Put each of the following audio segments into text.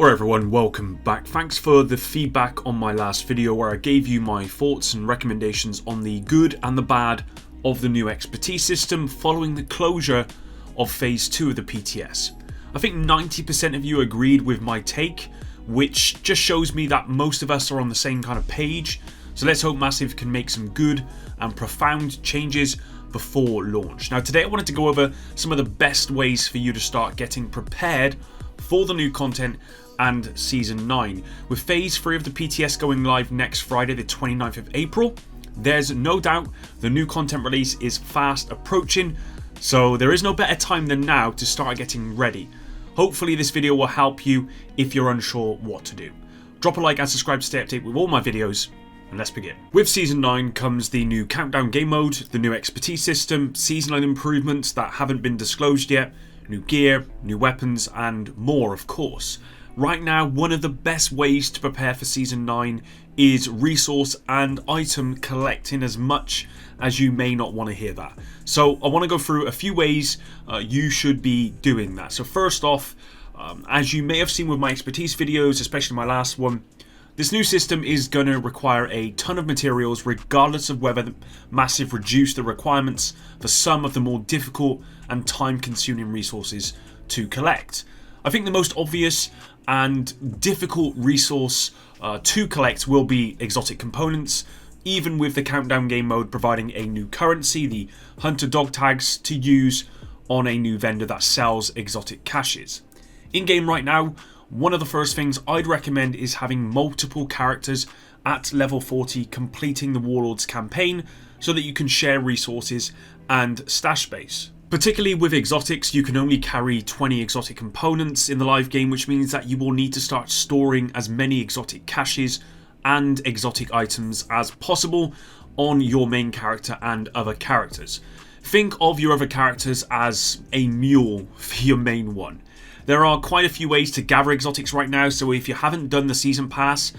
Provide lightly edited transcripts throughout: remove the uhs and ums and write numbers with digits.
Alright everyone, welcome back. Thanks for the feedback on my last video where I gave you my thoughts and recommendations on the good and the bad of the new expertise system following the closure of phase 2 of the PTS. I think 90% of you agreed with my take, which just shows me that most of us are on the same kind of page. So let's hope Massive can make some good and profound changes before launch. Now today I wanted to go over some of the best ways for you to start getting prepared for the new content and Season 9. With Phase 3 of the PTS going live next Friday, the 29th of April, there's no doubt the new content release is fast approaching, so there is no better time than now to start getting ready. Hopefully this video will help you if you're unsure what to do. Drop a like and subscribe to stay updated with all my videos, and let's begin. With Season 9 comes the new countdown game mode, the new expertise system, Season 9 improvements that haven't been disclosed yet, new gear, new weapons, and more of course. Right now, one of the best ways to prepare for Season 9 is resource and item collecting, as much as you may not want to hear that. So I want to go through a few ways you should be doing that. So first off, as you may have seen with my expertise videos, especially my last one, this new system is going to require a ton of materials regardless of whether Massive reduced the requirements for some of the more difficult and time-consuming resources to collect. I think the most obvious and difficult resource to collect will be exotic components, even with the countdown game mode providing a new currency, the hunter dog tags, to use on a new vendor that sells exotic caches. In game right now, one of the first things I'd recommend is having multiple characters at level 40 completing the Warlords campaign so that you can share resources and stash space. Particularly with exotics, you can only carry 20 exotic components in the live game, which means that you will need to start storing as many exotic caches and exotic items as possible on your main character and other characters. Think of your other characters as a mule for your main one. There are quite a few ways to gather exotics right now, so if you haven't done the Season Pass,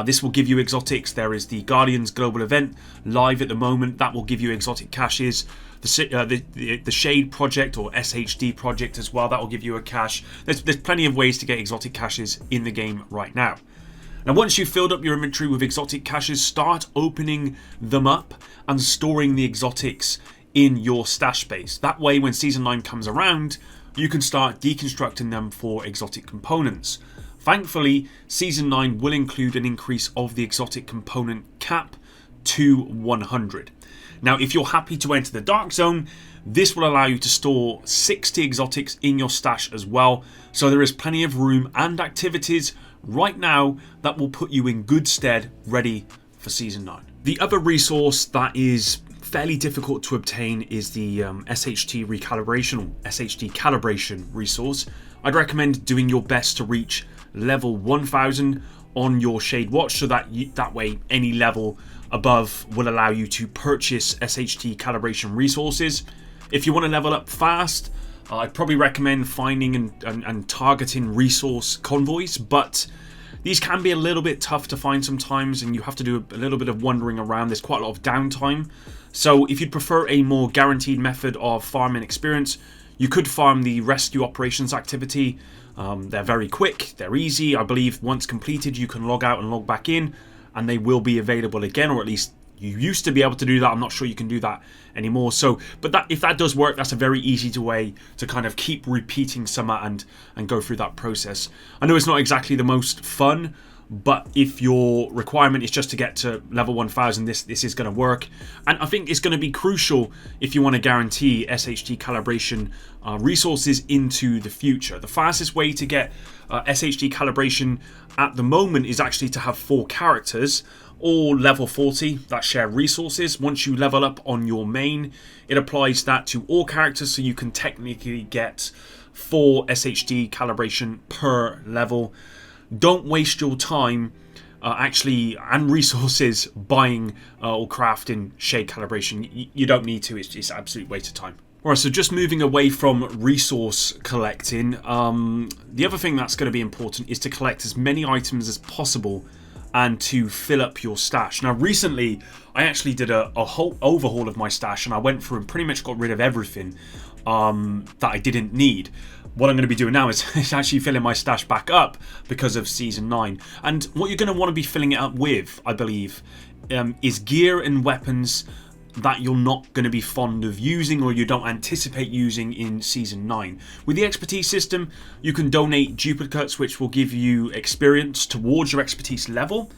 this will give you exotics. There is the Guardians Global Event live at the moment, that will give you exotic caches. The Shade Project or SHD Project as well, that will give you a cache. There's plenty of ways to get exotic caches in the game right now. Now once you've filled up your inventory with exotic caches, start opening them up and storing the exotics in your stash space. That way when Season 9 comes around, you can start deconstructing them for exotic components. Thankfully, Season 9 will include an increase of the exotic component cap to 100. Now, if you're happy to enter the Dark Zone, this will allow you to store 60 exotics in your stash as well. So there is plenty of room and activities right now that will put you in good stead ready for Season 9. The other resource that is fairly difficult to obtain is the SHD Calibration resource. I'd recommend doing your best to reach level 1000 on your Shade Watch, so that that way any level above will allow you to purchase SHD Calibration resources. If you want to level up fast, I'd probably recommend finding and targeting resource convoys, but these can be a little bit tough to find sometimes, and you have to do a little bit of wandering around. There's quite a lot of downtime. So if you'd prefer a more guaranteed method of farming experience, you could farm the rescue operations activity. They're very quick, they're easy. I believe once completed you can log out and log back in and they will be available again, or at least you used to be able to do that. I'm not sure you can do that anymore. So, but if that does work, that's a very easy way to kind of keep repeating summer and go through that process. I know it's not exactly the most fun, but if your requirement is just to get to level 1000, this is going to work. And I think it's going to be crucial if you want to guarantee SHD calibration resources into the future. The fastest way to get SHD calibration at the moment is actually to have 4 characters, all level 40, that share resources. Once you level up on your main, it applies that to all characters, so you can technically get 4 SHD calibration per level. Don't waste your time and resources buying or crafting Shade Calibration. You don't need to, it's an absolute waste of time. Alright, so just moving away from resource collecting, the other thing that's going to be important is to collect as many items as possible and to fill up your stash. Now recently I actually did a whole overhaul of my stash, and I went through and pretty much got rid of everything that I didn't need. what I'm going to be doing now is actually filling my stash back up because of Season 9. And what you're going to want to be filling it up with, I believe, is gear and weapons that you're not going to be fond of using or you don't anticipate using in Season 9. With the expertise system, you can donate duplicates which will give you experience towards your expertise level.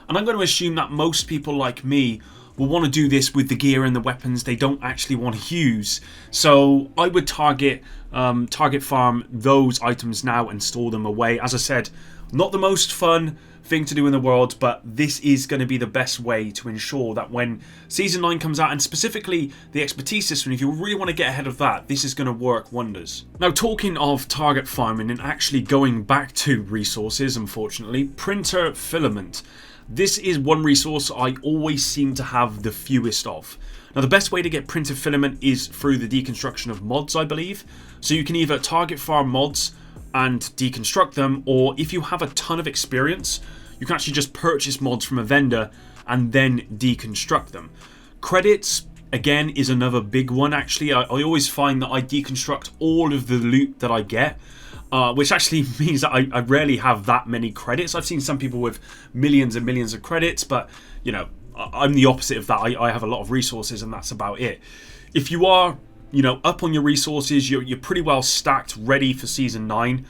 And I'm going to assume that most people like me will want to do this with the gear and the weapons they don't actually want to use. So I would target farm those items now and store them away. As I said, not the most fun thing to do in the world, but this is going to be the best way to ensure that when Season 9 comes out, and specifically the expertise system, if you really want to get ahead of that, this is going to work wonders. Now, talking of target farming and actually going back to resources, unfortunately, printer filament. This is one resource I always seem to have the fewest of. Now, the best way to get printer filament is through the deconstruction of mods, I believe. So you can either target farm mods and deconstruct them, or if you have a ton of experience, you can actually just purchase mods from a vendor and then deconstruct them. Credits, again, is another big one actually. I always find that I deconstruct all of the loot that I get, which actually means that I rarely have that many credits. I've seen some people with millions and millions of credits, but you know, I'm the opposite of that. I have a lot of resources and that's about it. If you are, you know, up on your resources, you're pretty well stacked, ready for Season 9,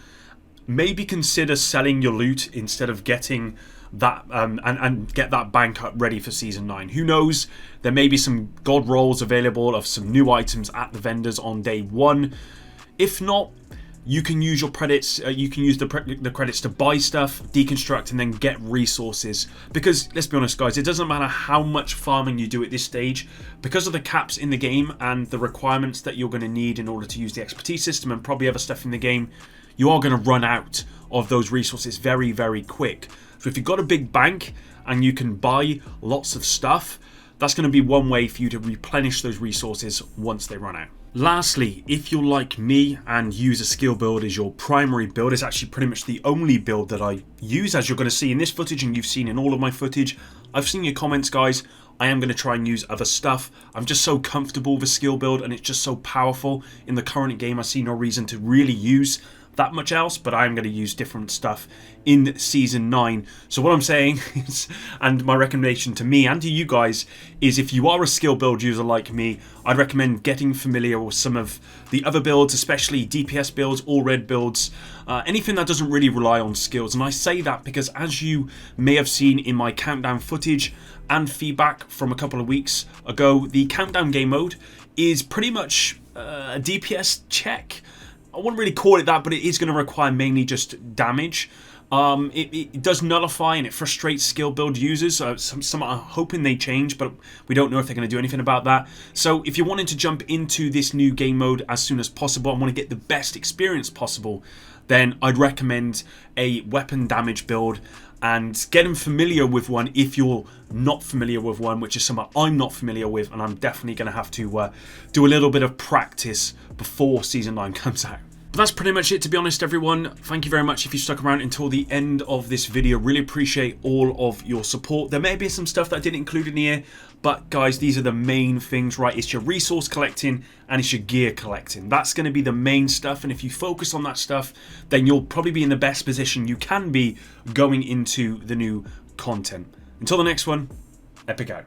maybe consider selling your loot instead of getting that and get that bank up ready for Season 9. Who knows, there may be some god rolls available of some new items at the vendors on day 1. If not, you can use your credits. You can use the credits to buy stuff, deconstruct, and then get resources. Because let's be honest, guys, it doesn't matter how much farming you do at this stage, because of the caps in the game and the requirements that you're going to need in order to use the expertise system and probably other stuff in the game, you are going to run out of those resources very, very quick. So if you've got a big bank and you can buy lots of stuff, that's going to be one way for you to replenish those resources once they run out. Lastly, if you're like me and use a skill build as your primary build, it's actually pretty much the only build that I use, as you're going to see in this footage and you've seen in all of my footage. I've seen your comments, guys. I am going to try and use other stuff. I'm just so comfortable with a skill build and it's just so powerful in the current game. I see no reason to really use that much else, but I am going to use different stuff in Season 9. So what I'm saying is, and my recommendation to me and to you guys, is if you are a skill build user like me, I'd recommend getting familiar with some of the other builds, especially DPS builds, all red builds, anything that doesn't really rely on skills. And I say that because, as you may have seen in my countdown footage and feedback from a couple of weeks ago, the countdown game mode is pretty much a DPS check. I wouldn't really call it that, but it is going to require mainly just damage. It does nullify and it frustrates skill build users. Some are hoping they change, but we don't know if they're going to do anything about that. So if you're wanting to jump into this new game mode as soon as possible and want to get the best experience possible, then I'd recommend a weapon damage build and getting familiar with one if you're not familiar with one, which is something I'm not familiar with, and I'm definitely going to have to do a little bit of practice before Season 9 comes out. But that's pretty much it, to be honest, everyone. Thank you very much if you stuck around until the end of this video. Really appreciate all of your support. There may be some stuff that I didn't include in here, but guys, these are the main things, right? It's your resource collecting and it's your gear collecting. That's going to be the main stuff, and if you focus on that stuff, then you'll probably be in the best position you can be going into the new content. Until the next one, Epic out.